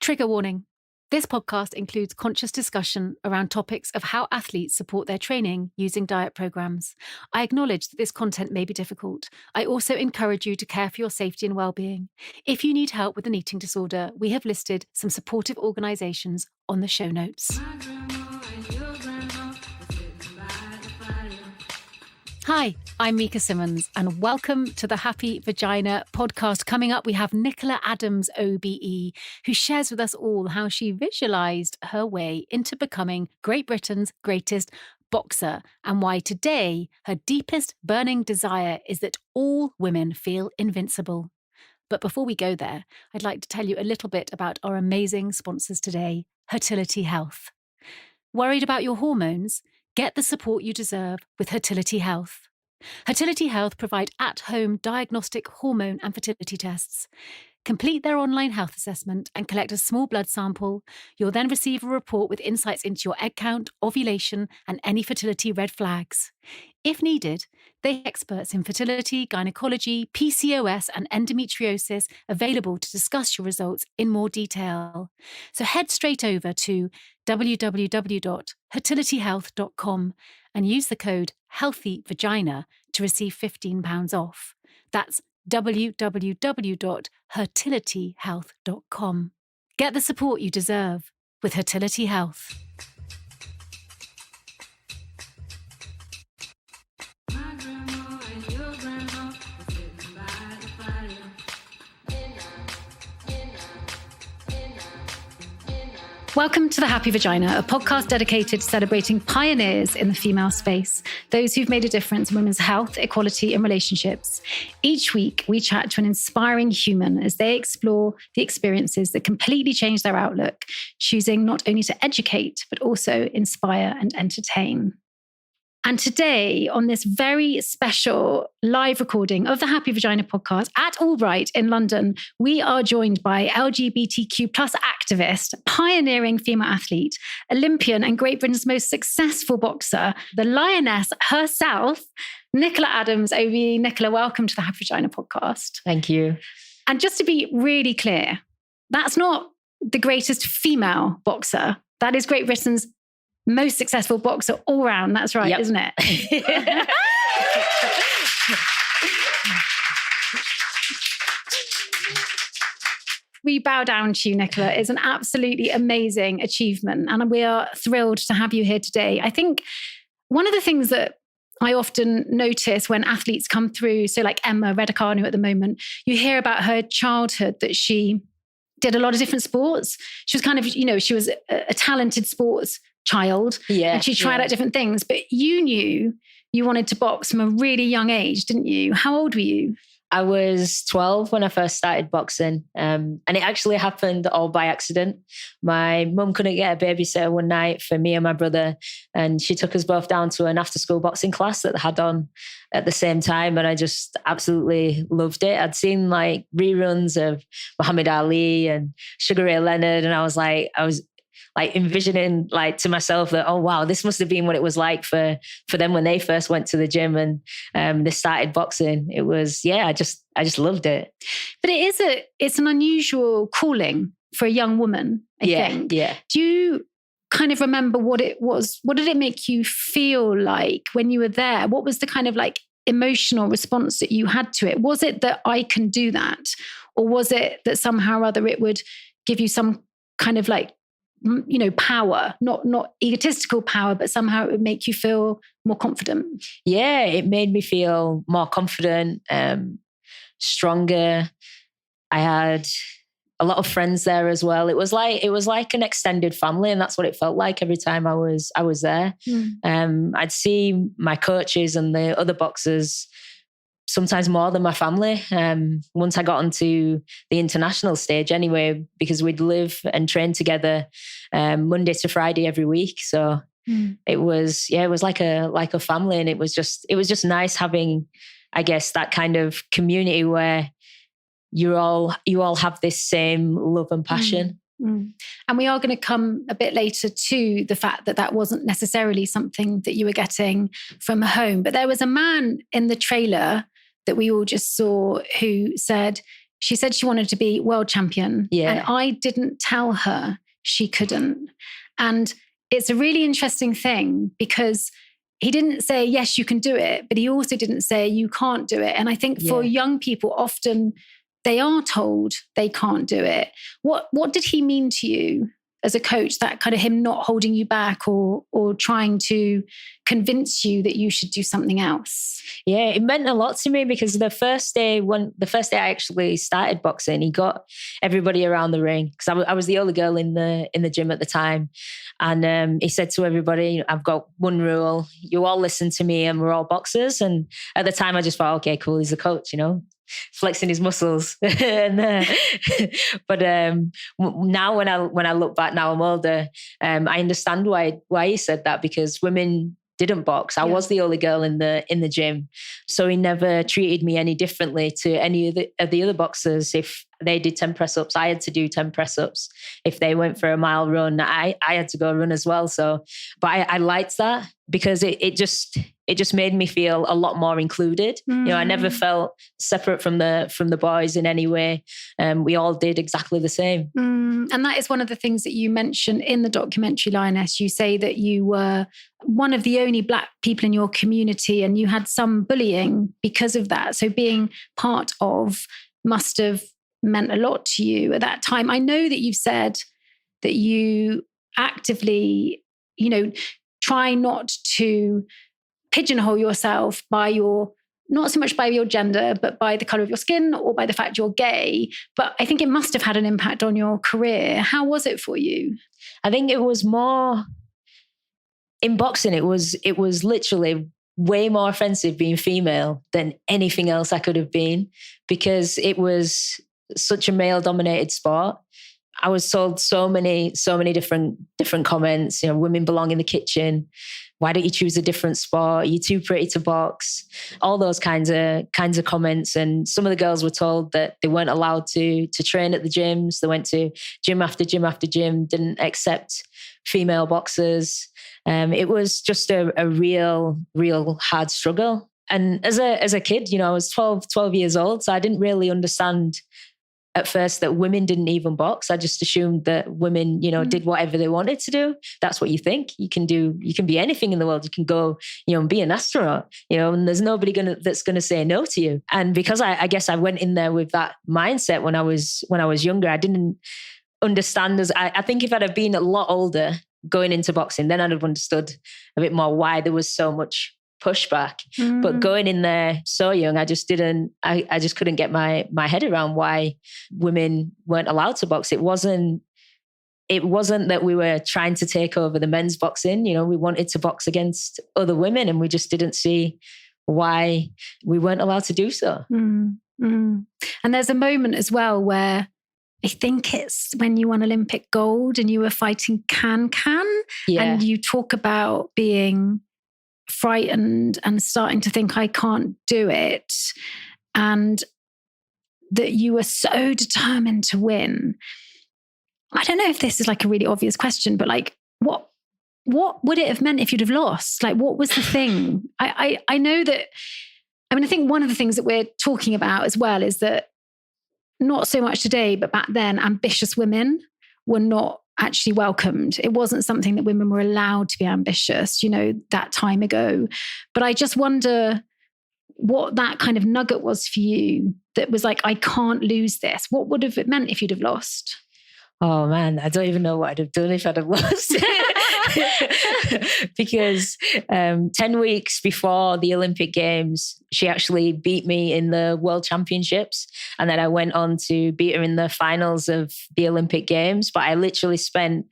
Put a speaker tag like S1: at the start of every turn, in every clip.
S1: Trigger warning. This podcast includes conscious discussion around topics of how athletes support their training using diet programs. I acknowledge that this content may be difficult. I also encourage you to care for your safety and well-being. If you need help with an eating disorder, we have listed some supportive organisations on the show notes. Hi, I'm Mika Simmons, and welcome to the Happy Vagina podcast. Coming up, we have Nicola Adams OBE, who shares with us all how she visualised her way into becoming Great Britain's greatest boxer, and why today her deepest burning desire is that all women feel invincible. But before we go there, I'd like to tell you a little bit about our amazing sponsors today, Fertility Health. Worried about your hormones? Get the support you deserve with Fertility Health. Fertility Health provide at-home diagnostic hormone and fertility tests. Complete their online health assessment and collect a small blood sample. You'll then receive a report with insights into your egg count, ovulation, and any fertility red flags. If needed, they have experts in fertility, gynecology, PCOS, and endometriosis available to discuss your results in more detail. So head straight over to www.fertilityhealth.com and use the code HEALTHYVAGINA to receive £15 off. That's www.fertilityhealth.com. Get the support you deserve with Fertility Health. Welcome to The Happy Vagina, a podcast dedicated to celebrating pioneers in the female space, those who've made a difference in women's health, equality, and relationships. Each week, we chat to an inspiring human as they explore the experiences that completely change their outlook, choosing not only to educate, but also inspire and entertain. And today, on this very special live recording of the Happy Vagina podcast at Albright in London, we are joined by LGBTQ plus activist, pioneering female athlete, Olympian and Great Britain's most successful boxer, the Lioness herself, Nicola Adams OBE. Nicola, welcome to the Happy Vagina podcast.
S2: Thank you.
S1: And just to be really clear, that's not the greatest female boxer. That is Great Britain's most successful boxer all round. That's right, Isn't it? We bow down to you, Nicola. It's an absolutely amazing achievement. And we are thrilled to have you here today. I think one of the things that I often notice when athletes come through, so like Emma Raducanu at the moment, you hear about her childhood, that she did a lot of different sports. She was kind of, she was a talented sports child, and she tried out different things. But you knew you wanted to box from a really young age, didn't you? How old were you?
S2: I was 12 when I first started boxing, and it actually happened all by accident. My mum couldn't get a babysitter one night for me and my brother, and she took us both down to an after-school boxing class that they had on at the same time, and I just absolutely loved it. I'd seen like reruns of Muhammad Ali and Sugar Ray Leonard, and I was envisioning like to myself that, oh wow, this must have been what it was like for them when they first went to the gym and they started boxing. It was, I just loved it.
S1: But it's an unusual calling for a young woman, I think.
S2: Yeah.
S1: Do you kind of remember what it was? What did it make you feel like when you were there? What was the kind of like emotional response that you had to it? Was it that I can do that? Or was it that somehow or other it would give you some kind of like, power, not egotistical power, but somehow it would make you feel more confident?
S2: Yeah, it made me feel more confident, stronger. I had a lot of friends there as well. It was like an extended family, and that's what it felt like every time I was there. I'd see my coaches and the other boxers sometimes more than my family. Once I got onto the international stage anyway, because we'd live and train together Monday to Friday every week. So it was like a family, and it was just nice having, I guess, that kind of community where you all have this same love and passion.
S1: And we are going to come a bit later to the fact that wasn't necessarily something that you were getting from home. But there was a man in the trailer that we all just saw who said, she said she wanted to be world champion.
S2: Yeah.
S1: And I didn't tell her she couldn't. And it's a really interesting thing because he didn't say, yes, you can do it, but he also didn't say you can't do it. And I think for young people, often they are told they can't do it. What did he mean to you as a coach, that kind of him not holding you back or trying to convince you that you should do something else?
S2: Yeah, it meant a lot to me because the first day I actually started boxing, he got everybody around the ring because I was the only girl in the gym at the time. And he said to everybody, I've got one rule, you all listen to me and we're all boxers. And at the time I just thought, okay, cool, he's a coach, flexing his muscles. But now when I look back, now I'm older, I understand why he said that, because women didn't box. I was the only girl in the gym. So he never treated me any differently to any of the other boxers. If they did 10 press-ups, I had to do 10 press-ups. If they went for a mile run, I had to go run as well. So, but I liked that because it just made me feel a lot more included. I never felt separate from the boys in any way. We all did exactly the same.
S1: And that is one of the things that you mention in the documentary, Lioness. You say that you were one of the only Black people in your community and you had some bullying because of that. So being part of must have meant a lot to you at that time. I know that you've said that you actively, try not to pigeonhole yourself by not so much by your gender, but by the color of your skin or by the fact you're gay. But I think it must have had an impact on your career. How was it for you?
S2: I think it was more in boxing. It was literally way more offensive being female than anything else I could have been, because it was such a male dominated sport. I was told so many different comments. Women belong in the kitchen. Why don't you choose a different sport? You're too pretty to box. All those kinds of comments. And some of the girls were told that they weren't allowed to train at the gyms. They went to gym after gym after gym, didn't accept female boxers. It was just a real hard struggle. And as a kid, I was 12 years old, so I didn't really understand at first that women didn't even box. I just assumed that women, did whatever they wanted to do. That's what you think. You can be anything in the world. You can go, and be an astronaut, and there's nobody that's going to say no to you. And because I guess I went in there with that mindset when I was younger, I didn't understand I think if I'd have been a lot older going into boxing, then I'd have understood a bit more why there was so much pushback. But going in there so young, I just couldn't get my head around why women weren't allowed to box. It wasn't that we were trying to take over the men's boxing. We wanted to box against other women and we just didn't see why we weren't allowed to do so.
S1: And there's a moment as well where I think it's when you won Olympic gold and you were fighting Can. And you talk about being frightened and starting to think, I can't do it. And that you were so determined to win. I don't know if this is like a really obvious question, but like, what would it have meant if you'd have lost? Like, what was the thing? I know that, I think one of the things that we're talking about as well is that not so much today, but back then, ambitious women were not actually welcomed. It wasn't something that women were allowed to be ambitious, that time ago. But I just wonder what that kind of nugget was for you that was like, I can't lose this. What would have it meant if you'd have lost?
S2: Oh man, I don't even know what I'd have done if I'd have lost. Because 10 weeks before the Olympic Games, she actually beat me in the World Championships. And then I went on to beat her in the finals of the Olympic Games. But I literally spent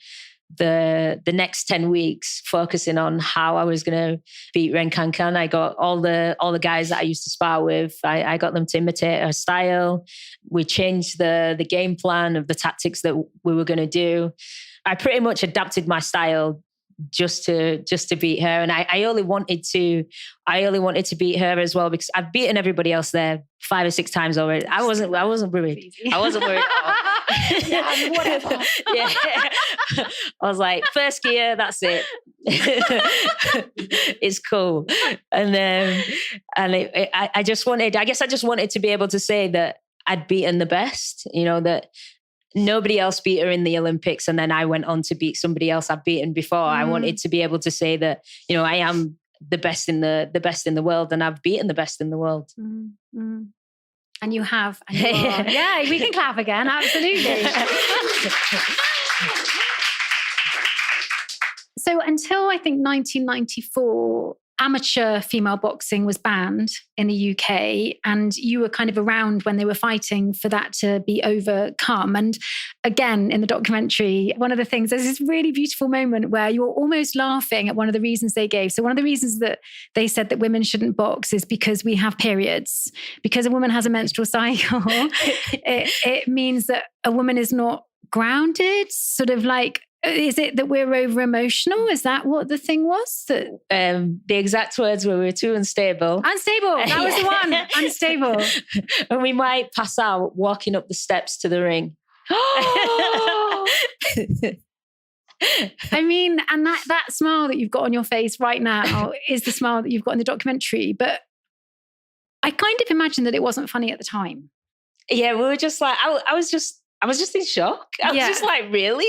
S2: the next 10 weeks focusing on how I was going to beat Ren Can. I got all the guys that I used to spar with, I got them to imitate her style. We changed the game plan of the tactics that we were going to do. I pretty much adapted my style just to beat her. And I only wanted to beat her as well, because I've beaten everybody else there 5 or 6 times already. I wasn't worried. I wasn't worried at all.
S1: Yeah, whatever.
S2: Yeah. I was like, first gear, that's it. It's cool. And I just wanted to be able to say that I'd beaten the best, that nobody else beat her in the Olympics. And then I went on to beat somebody else I'd beaten before. I wanted to be able to say that, I am the best in the world, and I've beaten the best in the world.
S1: Mm-hmm. And you have. And you are. Yeah, we can clap again. Absolutely. So until I think 1994, amateur female boxing was banned in the UK, and you were kind of around when they were fighting for that to be overcome. And again, in the documentary, one of the things, there's this really beautiful moment where you're almost laughing at one of the reasons they gave. So one of the reasons that they said that women shouldn't box is because we have periods. Because a woman has a menstrual cycle, it means that a woman is not grounded, sort of like, is it that we're over emotional? Is that what the thing was? That
S2: the exact words were, we were too unstable.
S1: Unstable. That was the one. Unstable.
S2: And we might pass out walking up the steps to the ring.
S1: I mean, and that smile that you've got on your face right now is the smile that you've got in the documentary. But I kind of imagine that it wasn't funny at the time.
S2: Yeah, we were just like, I was just in shock. I was just like, really?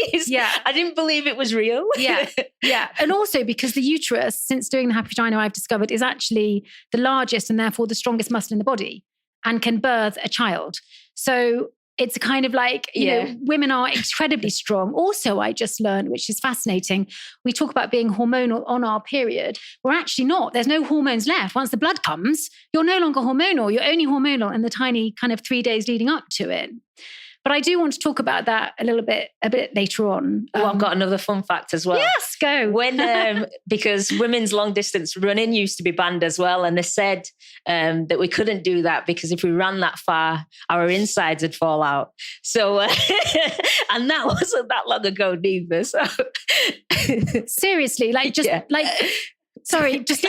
S2: I didn't believe it was real.
S1: Yeah. And also because the uterus, since doing the Happy Vagina, I've discovered is actually the largest and therefore the strongest muscle in the body and can birth a child. So it's kind of like, you know, women are incredibly strong. Also, I just learned, which is fascinating, we talk about being hormonal on our period. We're actually not. There's no hormones left. Once the blood comes, you're no longer hormonal. You're only hormonal in the tiny kind of 3 days leading up to it. But I do want to talk about that a bit later on.
S2: I've got another fun fact as well.
S1: Yes, go.
S2: When because women's long distance running used to be banned as well, and they said that we couldn't do that because if we ran that far, our insides would fall out. So, and that wasn't that long ago neither. So,
S1: seriously, sorry, just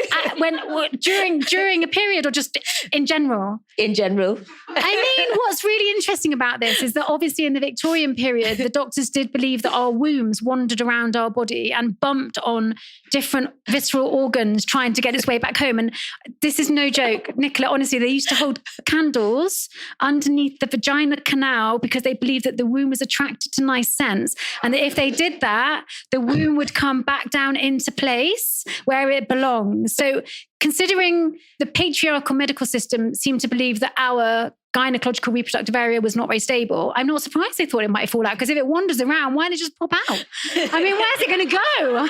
S1: during a period or just in general?
S2: In general.
S1: I mean, what's really interesting about this is that obviously in the Victorian period, the doctors did believe that our wombs wandered around our body and bumped on different visceral organs trying to get its way back home. And this is no joke. Nicola, honestly, they used to hold candles underneath the vagina canal because they believed that the womb was attracted to nice scents. And that if they did that, the womb would come back down into place where it belongs. So considering the patriarchal medical system seemed to believe that our gynecological reproductive area was not very stable, I'm not surprised they thought it might fall out, because if it wanders around, why don't it just pop out? I mean, where's it going to go?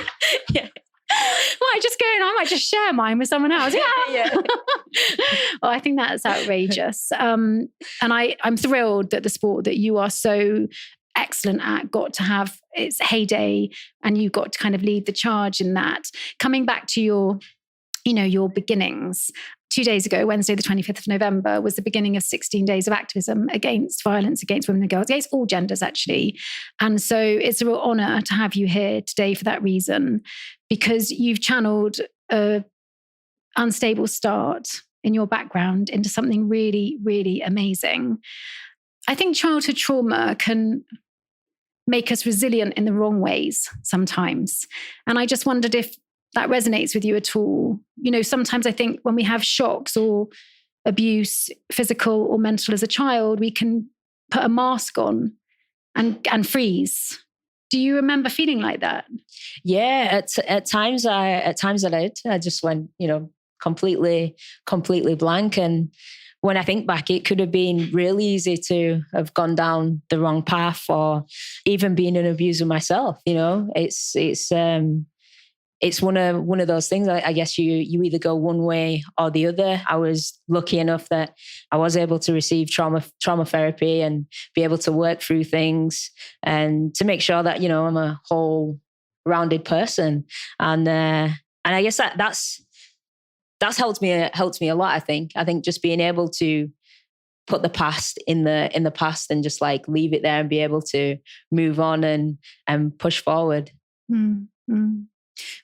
S2: Yeah.
S1: I might just share mine with someone else. Yeah. Well, I think that's outrageous. And I'm thrilled that the sport that you are so excellent at got to have its heyday, and you got to kind of lead the charge in that. Coming back to your beginnings, 2 days ago, Wednesday, the 25th of November, was the beginning of 16 days of activism against violence against women and girls, against all genders, actually. And so it's a real honor to have you here today for that reason, because you've channeled an unstable start in your background into something really, really amazing. I think childhood trauma can make us resilient in the wrong ways sometimes. And I just wondered if that resonates with you at all. You know, sometimes I think when we have shocks or abuse, physical or mental as a child, we can put a mask on and freeze. Do you remember feeling like that?
S2: Yeah, at times I did. I just went, completely blank. And when I think back, it could have been really easy to have gone down the wrong path, or even being an abuser myself. It's one of those things. I guess you either go one way or the other. I was lucky enough that I was able to receive trauma therapy and be able to work through things and to make sure that, I'm a whole rounded person. And I guess that's helped me a lot. I think just being able to put the past in the past and just like leave it there and be able to move on and push forward.
S1: Mm-hmm.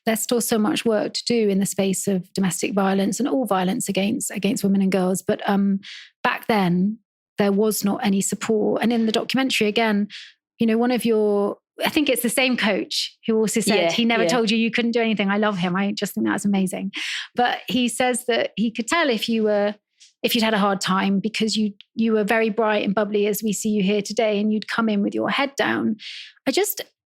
S1: There's still so much work to do in the space of domestic violence and all violence against women and girls. But back then, there was not any support. And in the documentary, again, one of your, I think it's the same coach who also said he never told you couldn't do anything. I love him. I just think that's amazing. But he says that he could tell if you were if you'd had a hard time, because you were very bright and bubbly as we see you here today, and you'd come in with your head down.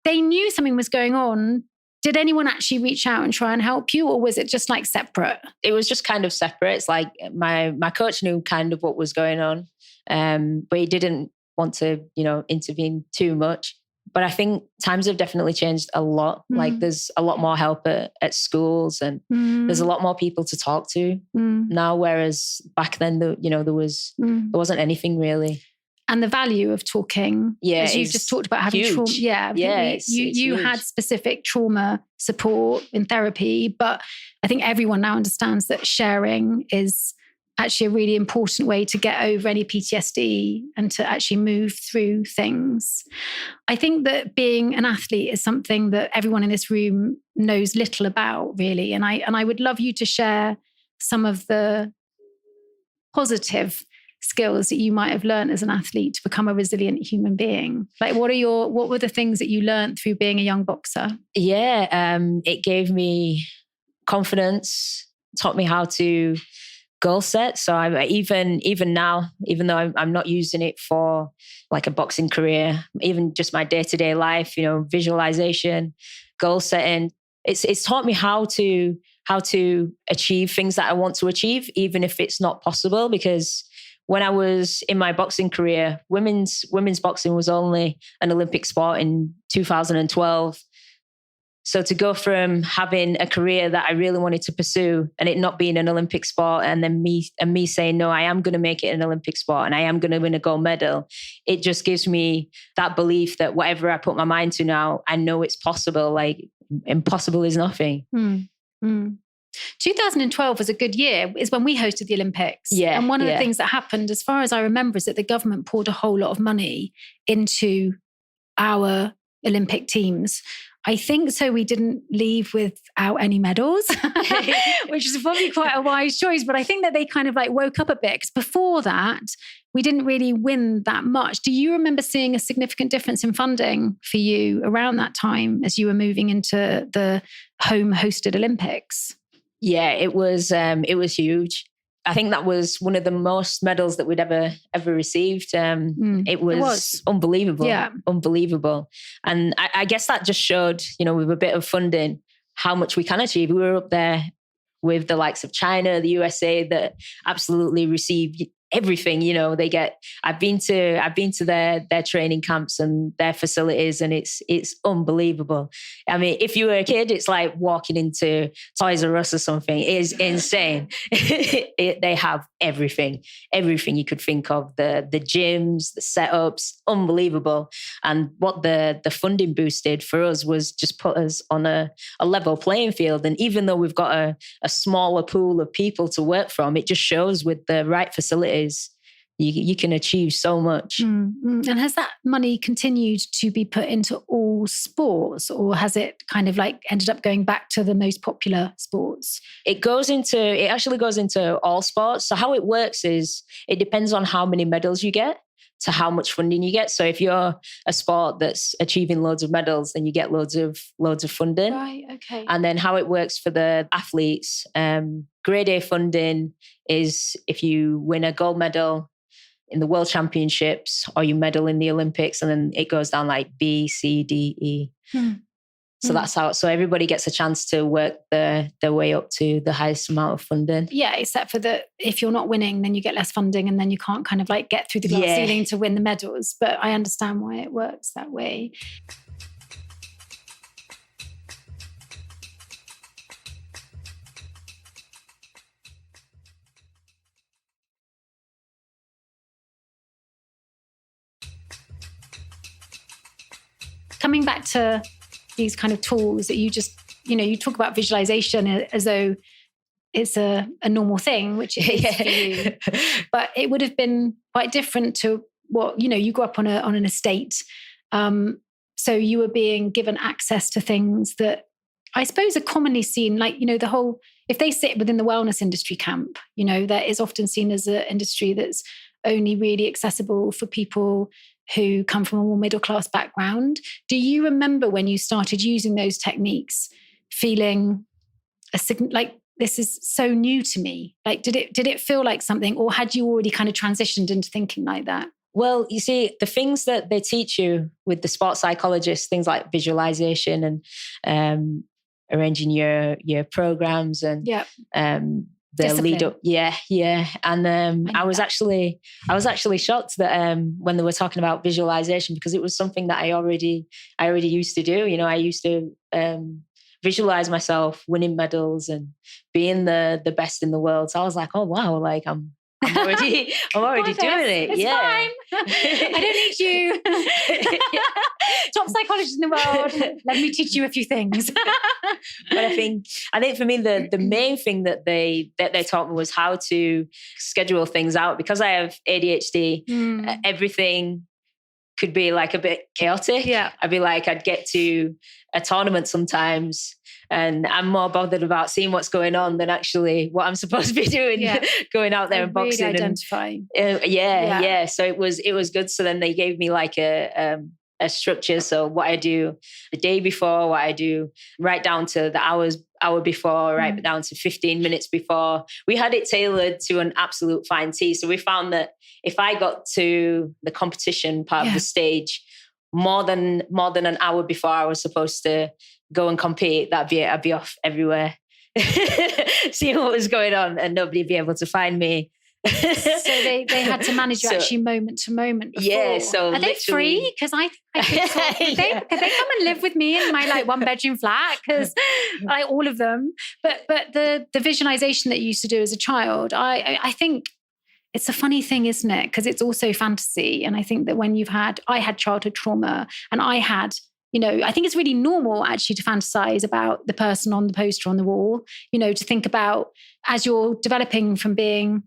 S1: They knew something was going on. Did anyone actually reach out and try and help you, or was it just like separate?
S2: It was just kind of separate. It's like my coach knew kind of what was going on, but he didn't want to, intervene too much. But I think times have definitely changed a lot. Like there's a lot more help at schools, and there's a lot more people to talk to now. Whereas back then, there wasn't anything really.
S1: And the value of talking, as you just talked about having trauma. You had specific trauma support in therapy, but I think everyone now understands that sharing is actually a really important way to get over any PTSD and to actually move through things. I think that being an athlete is something that everyone in this room knows little about, really. And I would love you to share some of the positive skills that you might have learned as an athlete to become a resilient human being. Like, what were the things that you learned through being a young boxer?
S2: It gave me confidence, taught me how to goal set. So I even now, even though I'm not using it for like a boxing career, even just my day-to-day life, visualization, goal setting, it's taught me how to achieve things that I want to achieve, even if it's not possible. Because when I was in my boxing career, women's boxing was only an Olympic sport in 2012. So to go from having a career that I really wanted to pursue and it not being an Olympic sport, and then me saying, no, I am going to make it an Olympic sport and I am going to win a gold medal, it just gives me that belief that whatever I put my mind to now, I know it's possible. Like, impossible is nothing.
S1: 2012 was a good year, is when we hosted the Olympics. And one of the things that happened, as far as I remember, is that the government poured a whole lot of money into our Olympic teams. I think so we didn't leave without any medals, which is probably quite a wise choice. But I think that they kind of like woke up a bit, because before that, we didn't really win that much. Do you remember seeing a significant difference in funding for you around that time as you were moving into the home hosted Olympics?
S2: Yeah, it was huge. I think that was one of the most medals that we'd ever received. It was unbelievable, unbelievable. And I guess that just showed, with a bit of funding, how much we can achieve. We were up there with the likes of China, the USA, that absolutely received everything. I've been to their training camps and their facilities, and it's unbelievable. I mean, if you were a kid, it's like walking into Toys R Us or something. It is insane. They have everything you could think of. The gyms, the setups, unbelievable. And what the funding boosted for us was just put us on a level playing field. And even though we've got a smaller pool of people to work from, it just shows with the right facilities, you can achieve so much.
S1: And has that money continued to be put into all sports, or has it kind of like ended up going back to the most popular sports? It
S2: actually goes into all sports. So how it works is it depends on how many medals you get to how much funding you get. So if you're a sport that's achieving loads of medals, then you get loads of funding.
S1: Right, okay.
S2: And then how it works for the athletes, grade A funding is if you win a gold medal in the World Championships or you medal in the Olympics, and then it goes down like B, C, D, E. So that's how. So everybody gets a chance to work their way up to the highest amount of funding.
S1: Yeah, except for if you're not winning, then you get less funding, and then you can't kind of like get through the glass ceiling to win the medals. But I understand why it works that way. Coming back to these kind of tools that you just, you talk about visualization as though it's a normal thing, which it is for you. But it would have been quite different to what, you grew up on an estate. So you were being given access to things that I suppose are commonly seen, like, if they sit within the wellness industry camp, that is often seen as an industry that's only really accessible for people who come from a more middle-class background. Do you remember when you started using those techniques, feeling this is so new to me? Like, did it feel like something, or had you already kind of transitioned into thinking like that?
S2: Well, you see, the things that they teach you with the sports psychologists, things like visualization and arranging your programs and the
S1: Discipline.
S2: lead up. Yeah. And I was actually shocked that when they were talking about visualization, because it was something that I already used to do. You know, I used to visualize myself winning medals and being the best in the world. So I was like, oh wow, like I'm already doing it.
S1: It's fine. I don't need you. Top psychologist in the world. Let me teach you a few things.
S2: But I think for me the main thing that they taught me was how to schedule things out, because I have ADHD. Everything could be like a bit chaotic.
S1: Yeah.
S2: I'd get to a tournament sometimes and I'm more bothered about seeing what's going on than actually what I'm supposed to be doing, going out there and boxing.
S1: Really identify.
S2: Yeah. So it was good. So then they gave me like a structure. So what I do the day before, what I do right down to the hour before, right down to 15 minutes before. We had it tailored to an absolute fine tee. So we found that if I got to the competition part of the stage more than an hour before I was supposed to go and compete, I'd be off everywhere, seeing what was going on, and nobody'd be able to find me.
S1: So they had to manage you actually moment to moment before.
S2: Yeah, so
S1: are they free? Because I could they come and live with me in my like 1-bedroom flat? Because like all of them. But the visualization that you used to do as a child, I think it's a funny thing, isn't it? Because it's also fantasy. And I think that when I had childhood trauma, and I had, you know, I think it's really normal actually to fantasize about the person on the poster on the wall, you know, to think about as you're developing from being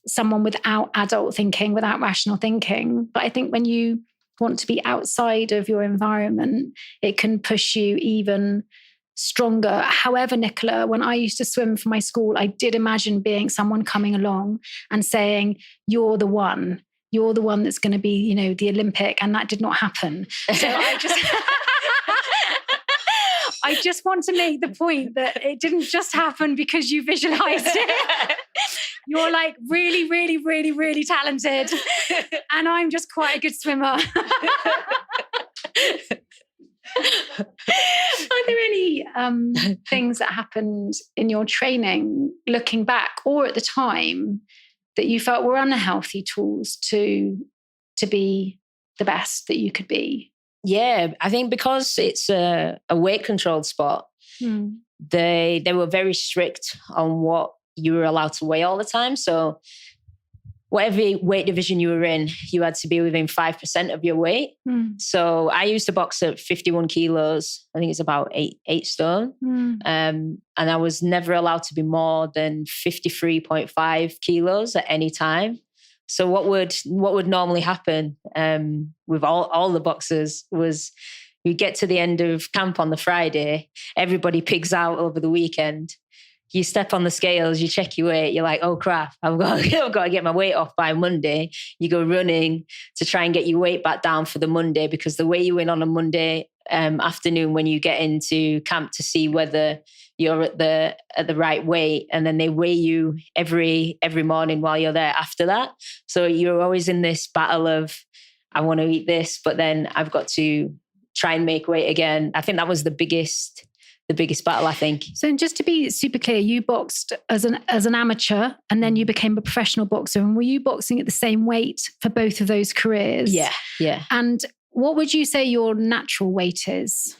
S1: someone without adult thinking, without rational thinking. But I think when you want to be outside of your environment, it can push you even stronger. However, Nicola, when I used to swim for my school, I did imagine being someone coming along and saying, you're the one that's going to be, you know, the Olympic. And that did not happen. So I just want to make the point that it didn't just happen because you visualized it. You're like really, really, really, really talented. And I'm just quite a good swimmer. Are there any things that happened in your training, looking back or at the time, that you felt were unhealthy tools to be the best that you could be?
S2: Yeah, I think because it's a weight controlled sport, they were very strict on what you were allowed to weigh all the time. So whatever weight division you were in, you had to be within 5% of your weight. So I used to box at 51 kilos. I think it's about 8 stone. And I was never allowed to be more than 53.5 kilos at any time. So what would normally happen with all the boxers was you get to the end of camp on the Friday, everybody pigs out over the weekend. You step on the scales, you check your weight, you're like, oh crap, I've got to get my weight off by Monday. You go running to try and get your weight back down for the Monday, because the weigh you in on a Monday afternoon when you get into camp to see whether you're at the right weight, and then they weigh you every morning while you're there after that. So you're always in this battle of, I want to eat this, but then I've got to try and make weight again. I think that was the biggest battle, I think.
S1: So just to be super clear, you boxed as an amateur and then you became a professional boxer. And were you boxing at the same weight for both of those careers?
S2: Yeah.
S1: And what would you say your natural weight is?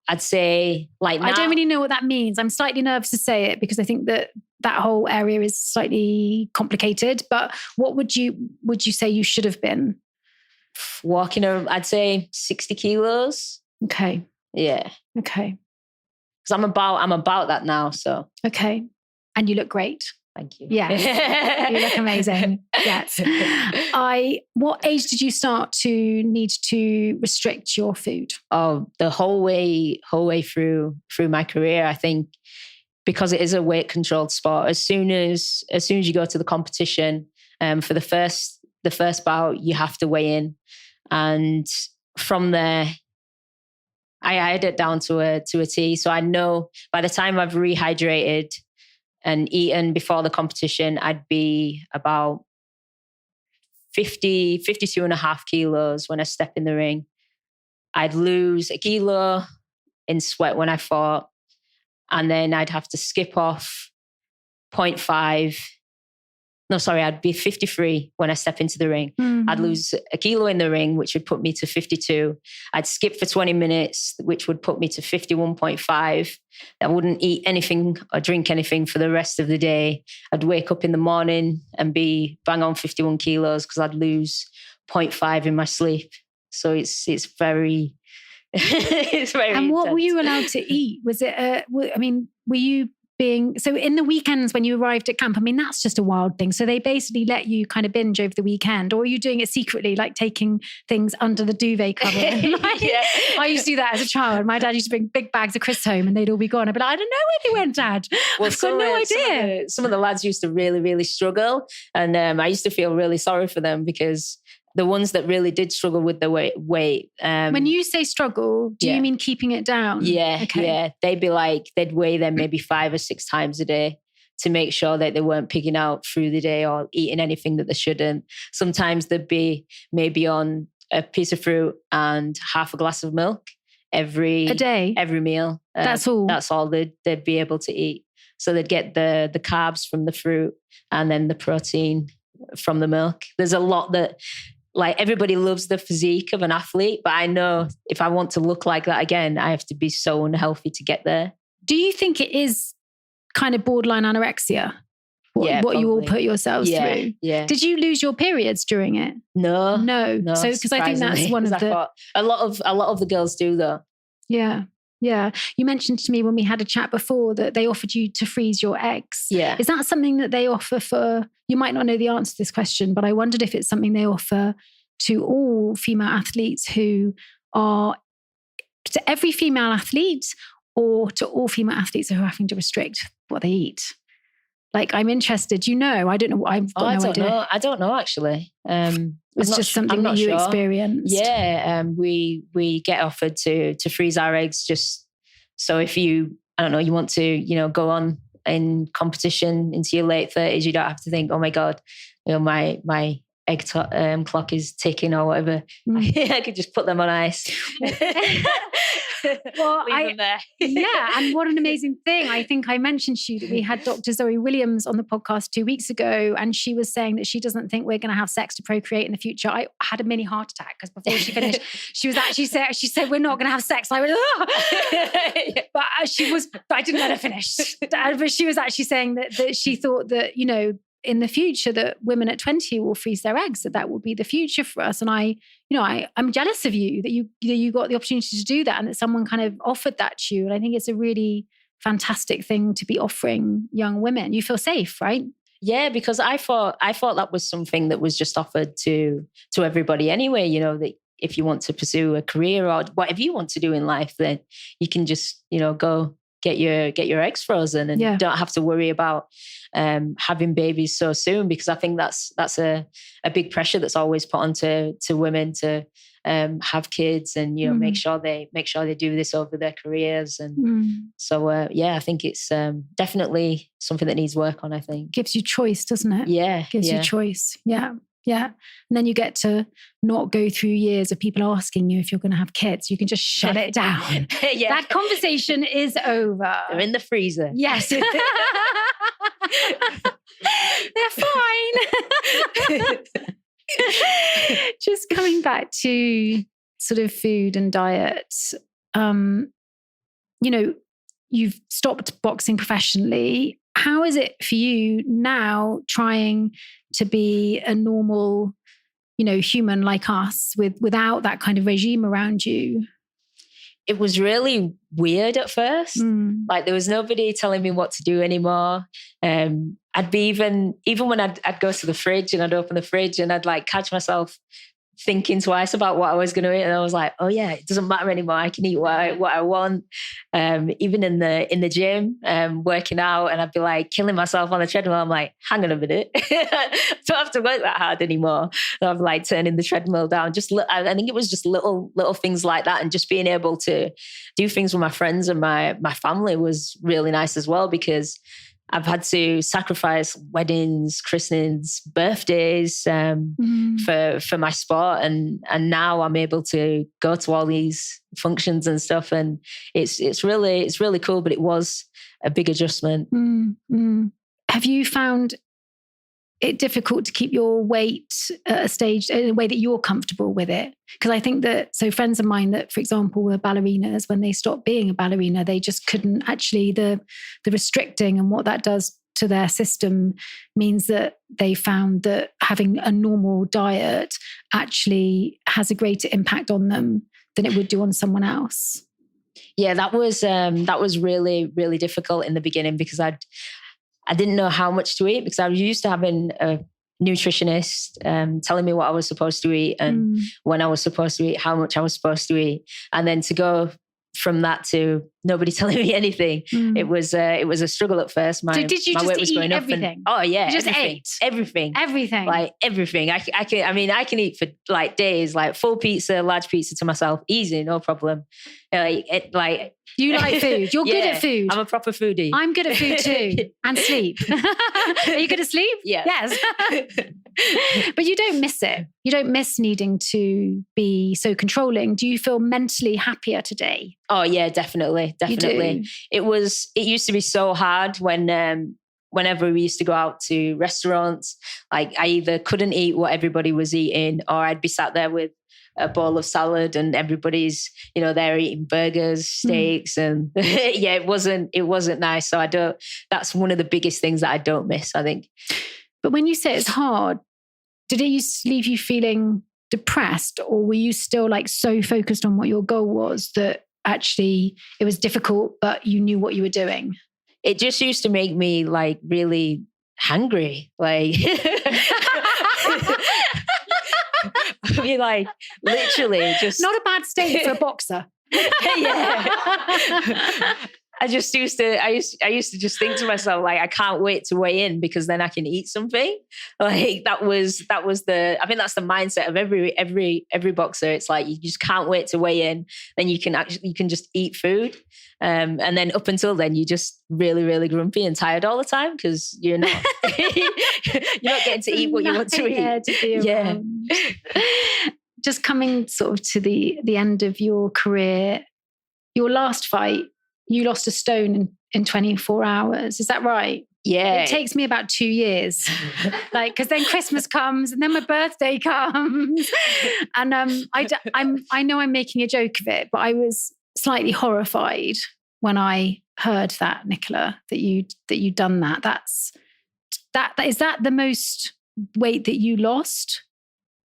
S2: I'd say like now,
S1: I don't really know what that means. I'm slightly nervous to say it because I think that whole area is slightly complicated. But what would you say you should have been?
S2: Walking around, I'd say 60 kilos.
S1: Okay.
S2: Yeah.
S1: Okay.
S2: Because I'm about that now. So
S1: okay, and you look great.
S2: Thank you.
S1: Yeah, you look amazing. Yes. What age did you start to need to restrict your food?
S2: Oh, the whole way through my career. I think because it is a weight controlled sport. As soon as you go to the competition, for the first bout, you have to weigh in, and from there, I had it down to a T. So I know by the time I've rehydrated and eaten before the competition, I'd be about 52.5 kilos when I step in the ring. I'd lose a kilo in sweat when I fought, and then I'd have to skip off 0.5. No, sorry, I'd be 53 when I step into the ring. Mm-hmm. I'd lose a kilo in the ring, which would put me to 52. I'd skip for 20 minutes, which would put me to 51.5. I wouldn't eat anything or drink anything for the rest of the day. I'd wake up in the morning and be bang on 51 kilos because I'd lose 0.5 in my sleep. So it's very, it's very
S1: And what
S2: intense.
S1: were you allowed to eat? Was it, were you so in the weekends when you arrived at camp, I mean, that's just a wild thing. So they basically let you kind of binge over the weekend, or are you doing it secretly, like taking things under the duvet cover? Yeah. I used to do that as a child. My dad used to bring big bags of crisps home and they'd all be gone. I'd be like, I don't know where they went, Dad.
S2: Well,
S1: I've got no idea.
S2: Some of the lads used to really, really struggle. And I used to feel really sorry for them because the ones that really did struggle with the weight.
S1: When you say struggle, do you mean keeping it down?
S2: Yeah, okay. Yeah. They'd weigh them maybe 5 or 6 times a day to make sure that they weren't pigging out through the day or eating anything that they shouldn't. Sometimes they'd be maybe on a piece of fruit and half a glass of milk a day, every meal.
S1: That's all.
S2: That's all they'd be able to eat. So they'd get the carbs from the fruit and then the protein from the milk. There's a lot that... Like everybody loves the physique of an athlete, but I know if I want to look like that again, I have to be so unhealthy to get there.
S1: Do you think it is kind of borderline anorexia? What you all put yourselves through?
S2: Yeah.
S1: Did you lose your periods during it?
S2: No.
S1: So because I think that's one of the...
S2: A lot of the girls do though.
S1: Yeah. Yeah. You mentioned to me when we had a chat before that they offered you to freeze your eggs.
S2: Yeah.
S1: Is that something that they offer for, you might not know the answer to this question, but I wondered if it's something they offer to all female athletes to every female athlete or to all female athletes who are having to restrict what they eat? Like, I'm interested, I don't know. I've got no idea.
S2: I don't know actually.
S1: It's just something that you experienced.
S2: Yeah. We get offered to freeze our eggs just so if you want to, go on in competition into your late 30s, you don't have to think, oh my God, my egg clock is ticking or whatever. I could just put them on ice.
S1: Well,
S2: leave them there.
S1: Yeah, and what an amazing thing. I think I mentioned to you that we had Dr. Zoe Williams on the podcast 2 weeks ago, and she was saying that she doesn't think we're going to have sex to procreate in the future. I had a mini heart attack because before she finished, she said, we're not going to have sex. I went, oh. But I didn't let her finish. But she was actually saying that she thought that, in the future that women at 20 will freeze their eggs, that will be the future for us. And I'm jealous of you that you got the opportunity to do that and that someone kind of offered that to you. And I think it's a really fantastic thing to be offering young women. You feel safe, right?
S2: Yeah, because I thought that was something that was just offered to everybody anyway, that if you want to pursue a career or whatever you want to do in life, then you can just, go get your eggs frozen and don't have to worry about having babies so soon, because I think that's a big pressure that's always put onto women to have kids and make sure they do this over their careers. And so I think it's definitely something that needs work on. I think
S1: gives you choice, doesn't it?
S2: Yeah,
S1: gives you choice. Yeah. And then you get to not go through years of people asking you if you're going to have kids. You can just shut it down. That conversation is over.
S2: They're in the freezer.
S1: Yes. They're fine. Just coming back to sort of food and diet, you've stopped boxing professionally. How is it for you now trying to be a normal, human like us without that kind of regime around you?
S2: It was really weird at first. Like there was nobody telling me what to do anymore. I'd be even when I'd go to the fridge and I'd open the fridge and I'd like catch myself thinking twice about what I was going to eat, and I was like, oh yeah, it doesn't matter anymore. I can eat what I want. Even in the gym, working out, and I'd be like killing myself on the treadmill. I'm like, hang on a minute, don't have to work that hard anymore. So I'm like turning the treadmill down. I think it was just little things like that, and just being able to do things with my friends and my family was really nice as well, because I've had to sacrifice weddings, christenings, birthdays for my sport, and now I'm able to go to all these functions and stuff, and it's really cool. But it was a big adjustment.
S1: Have you found it difficult to keep your weight at a stage in a way that you're comfortable with it? Because I think that, so friends of mine that, for example, were ballerinas, when they stopped being a ballerina, they just couldn't actually, the restricting and what that does to their system means that they found that having a normal diet actually has a greater impact on them than it would do on someone else.
S2: Yeah, that was really, really difficult in the beginning, because I didn't know how much to eat, because I was used to having a nutritionist telling me what I was supposed to eat and when I was supposed to eat, how much I was supposed to eat. And then to go from that to nobody telling me anything, it was a struggle at first.
S1: So did you
S2: my
S1: just
S2: weight was
S1: eat
S2: going
S1: everything?
S2: Up, and, oh yeah,
S1: you just
S2: everything, like everything. I can eat for like days, like full pizza, large pizza to myself, easy, no problem.
S1: You like food. You're good at food.
S2: I'm a proper foodie.
S1: I'm good at food too. And sleep. Are you good at sleep?
S2: Yeah.
S1: Yes. But you don't miss it. You don't miss needing to be so controlling. Do you feel mentally happier today?
S2: Oh yeah, definitely.
S1: You do?
S2: It used to be so hard when whenever we used to go out to restaurants, like I either couldn't eat what everybody was eating, or I'd be sat there with a bowl of salad and everybody's, they're eating burgers, steaks, and yeah, it wasn't nice. So that's one of the biggest things that I don't miss, I think.
S1: But when you say it's hard, did it used to leave you feeling depressed, or were you still like so focused on what your goal was that actually it was difficult, but you knew what you were doing?
S2: It just used to make me like really hungry, like I mean, like literally just
S1: not a bad state for a boxer.
S2: Yeah. I used to just think to myself, like, I can't wait to weigh in, because then I can eat something. Like I think that's the mindset of every boxer. It's like, you just can't wait to weigh in. Then you can just eat food. And then up until then, you're just really, really grumpy and tired all the time, because you're not getting to eat what you want to eat. Yeah.
S1: Just coming sort of to the end of your career, your last fight, you lost a stone in 24 hours. Is that right?
S2: Yeah.
S1: It takes me about 2 years. Because then Christmas comes and then my birthday comes. And I know I'm making a joke of it, but I was slightly horrified when I heard that, Nicola, that you'd done that. Is that the most weight that you lost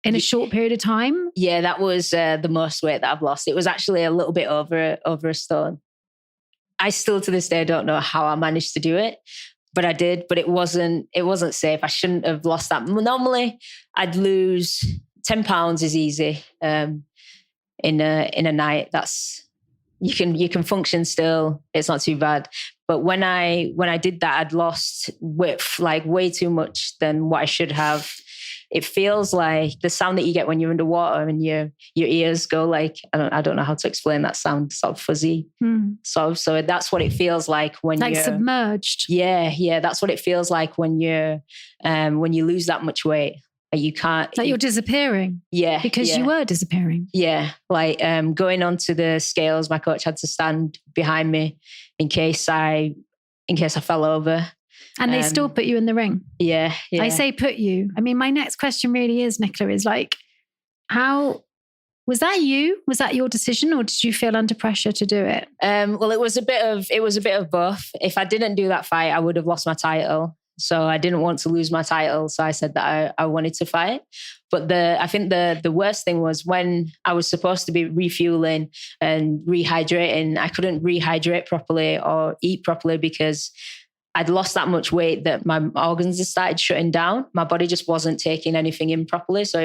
S1: in a short period of time?
S2: Yeah, that was the most weight that I've lost. It was actually a little bit over a stone. I still to this day don't know how I managed to do it, but I did. But it wasn't safe. I shouldn't have lost that. Normally, I'd lose 10 pounds is easy in a night. That's you can function still. It's not too bad. But when I did that, I'd lost width, like way too much than what I should have. It feels like the sound that you get when you're underwater and your ears go like, I don't know how to explain that sound, sort of fuzzy. So that's what it feels like when you're
S1: submerged.
S2: Yeah. That's what it feels like when you lose that much weight. You can't.
S1: Like you're disappearing.
S2: Yeah.
S1: Because you were disappearing.
S2: Yeah. Like going onto the scales, my coach had to stand behind me in case I fell over.
S1: And they still put you in the ring.
S2: Yeah.
S1: I say put you. I mean, my next question really is, Nicola, is like, how was that you? Was that your decision, or did you feel under pressure to do it?
S2: Well, it was a bit of both. If I didn't do that fight, I would have lost my title. So I didn't want to lose my title. So I said that I wanted to fight. But I think the worst thing was when I was supposed to be refueling and rehydrating, I couldn't rehydrate properly or eat properly because I'd lost that much weight that my organs just started shutting down. My body just wasn't taking anything in properly. So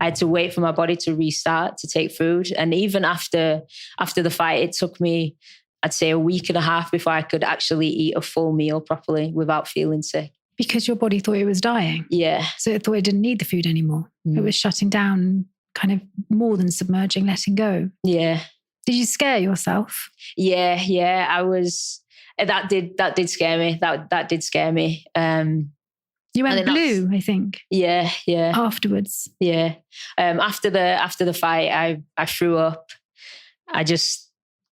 S2: I had to wait for my body to restart to take food. And even after the fight, it took me, I'd say, a week and a half before I could actually eat a full meal properly without feeling sick.
S1: Because your body thought it was dying.
S2: Yeah.
S1: So it thought it didn't need the food anymore. It was shutting down, kind of more than submerging, letting go.
S2: Yeah.
S1: Did you scare yourself?
S2: Yeah. That did scare me. That did scare me.
S1: You went blue, I think.
S2: Yeah.
S1: Afterwards.
S2: Yeah. After the fight, I threw up. I just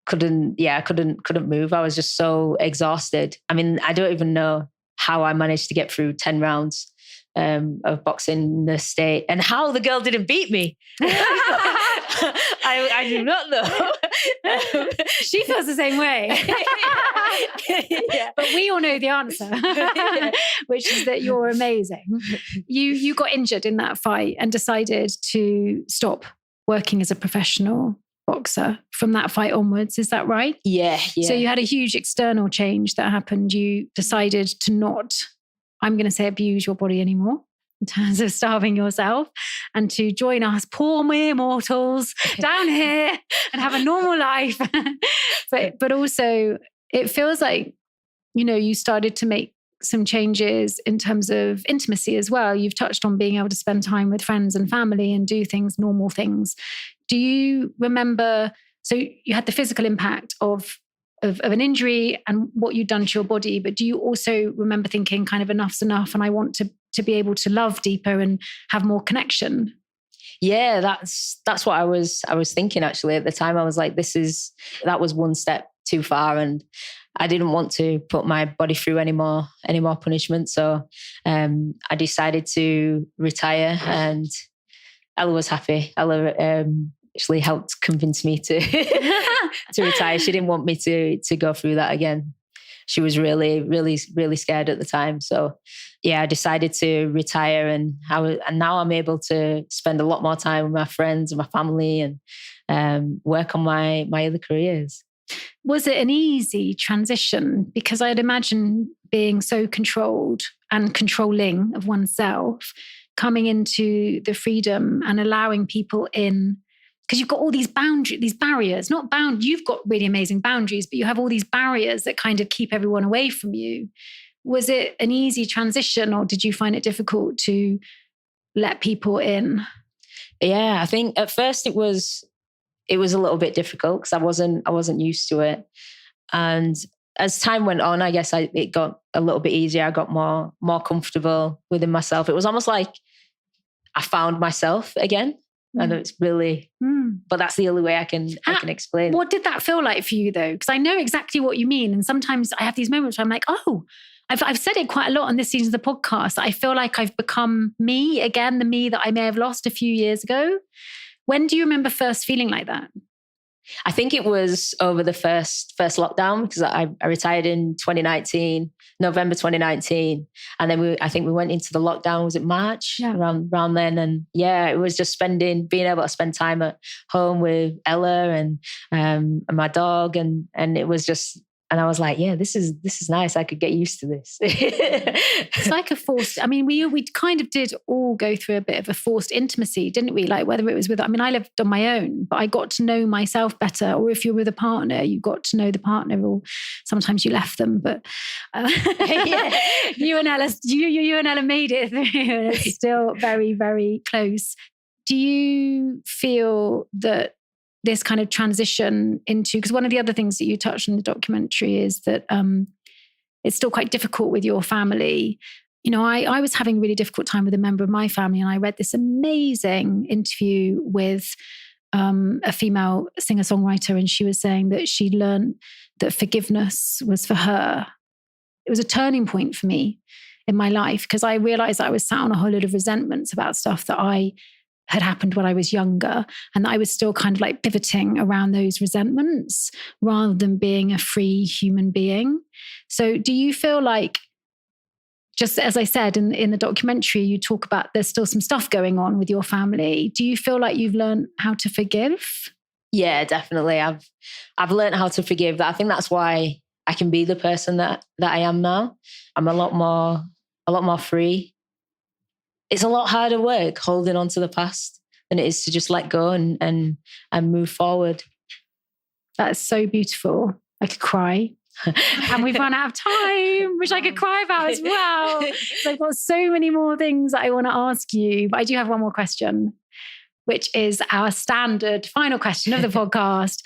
S2: couldn't move. I was just so exhausted. I mean, I don't even know how I managed to get through 10 rounds of boxing in the state, and how the girl didn't beat me. I do not know.
S1: She feels the same way. Yeah. But we all know the answer, which is that you're amazing. You got injured in that fight and decided to stop working as a professional boxer from that fight onwards. Is that right?
S2: Yeah.
S1: So you had a huge external change that happened. You decided to not, I'm going to say, abuse your body anymore in terms of starving yourself, and to join us poor mere mortals down here and have a normal life. But also it feels like, you started to make some changes in terms of intimacy as well. You've touched on being able to spend time with friends and family and do things, normal things. Do you remember, so you had the physical impact of an injury and what you'd done to your body, but do you also remember thinking kind of enough's enough and I want to be able to love deeper and have more connection?
S2: Yeah, that's what I was thinking actually at the time. I was like, that was one step too far, and I didn't want to put my body through any more punishment. So I decided to retire, and Ella was happy. Ella actually helped convince me to to retire. She didn't want me to go through that again. She was really, really, really scared at the time. So yeah, I decided to retire, and now I'm able to spend a lot more time with my friends and my family, and work on my other careers.
S1: Was it an easy transition? Because I'd imagine being so controlled and controlling of oneself, coming into the freedom and allowing people in, because you've got all these boundaries, these barriers, you've got really amazing boundaries, but you have all these barriers that kind of keep everyone away from you. Was it an easy transition, or did you find it difficult to let people in?
S2: Yeah, I think at first it was a little bit difficult because I wasn't used to it. And as time went on, I guess it got a little bit easier. I got more comfortable within myself. It was almost like I found myself again. And it's really, but that's the only way I can explain.
S1: What did that feel like for you though? Because I know exactly what you mean. And sometimes I have these moments where I'm like, oh, I've said it quite a lot on this season of the podcast. I feel like I've become me again, the me that I may have lost a few years ago. When do you remember first feeling like that?
S2: I think it was over the first lockdown, because I retired in 2019, November 2019. And then I think we went into the lockdown, was it March? Yeah. Around then. And yeah, it was just being able to spend time at home with Ella and my dog. And it was just, and I was like, yeah, this is nice. I could get used to this.
S1: It's like a forced, I mean, we kind of did all go through a bit of a forced intimacy, didn't we? Like whether it was with, I mean, I lived on my own, but I got to know myself better. Or if you're with a partner, you got to know the partner, or sometimes you left them. But you and Ella made it through. It's still very, very close. Do you feel that this kind of transition into, because one of the other things that you touched on in the documentary is that it's still quite difficult with your family. You know, I was having a really difficult time with a member of my family, and I read this amazing interview with a female singer-songwriter, and she was saying that she learned that forgiveness was for her. It was a turning point for me in my life, because I realized I was sat on a whole load of resentments about stuff that had happened when I was younger. And I was still kind of like pivoting around those resentments rather than being a free human being. So do you feel like, just as I said in the documentary, you talk about there's still some stuff going on with your family. Do you feel like you've learned how to forgive?
S2: Yeah, definitely. I've learned how to forgive. I think that's why I can be the person that I am now. I'm a lot more free. It's a lot harder work holding on to the past than it is to just let go and move forward.
S1: That's so beautiful. I could cry. And we've run out of time, which I could cry about as well. So I've got so many more things that I want to ask you, but I do have one more question, which is our standard final question of the podcast.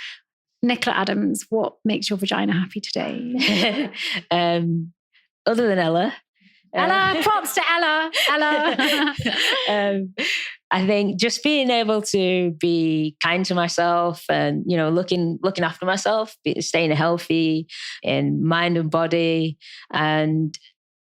S1: Nicola Adams, what makes your vagina happy today?
S2: Other than Ella.
S1: Ella, props to Ella.
S2: I think just being able to be kind to myself and, looking after myself, staying healthy in mind and body, and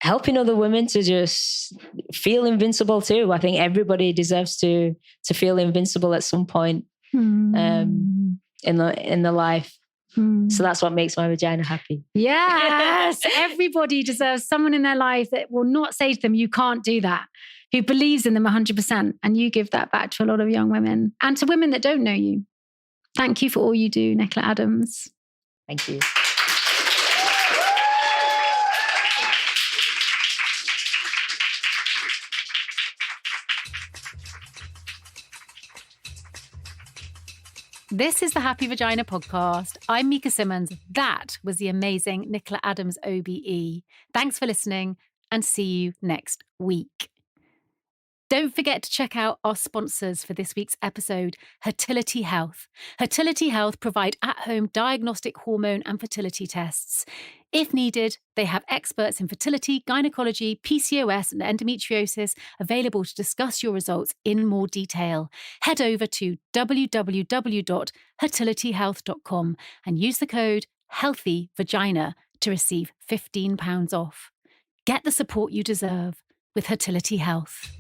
S2: helping other women to just feel invincible too. I think everybody deserves to feel invincible at some point in the life. So that's what makes my vagina happy.
S1: Yes, everybody deserves someone in their life that will not say to them, you can't do that, who believes in them 100%. And you give that back to a lot of young women and to women that don't know you. Thank you for all you do, Nicola Adams.
S2: Thank you.
S1: This is the Happy Vagina podcast. I'm Mika Simmons. That was the amazing Nicola Adams OBE. Thanks for listening and see you next week. Don't forget to check out our sponsors for this week's episode, Fertility Health. Fertility Health provide at-home diagnostic hormone and fertility tests. If needed, they have experts in fertility, gynecology, PCOS and endometriosis available to discuss your results in more detail. Head over to www.fertilityhealth.com and use the code HEALTHYVAGINA to receive £15 off. Get the support you deserve with Fertility Health.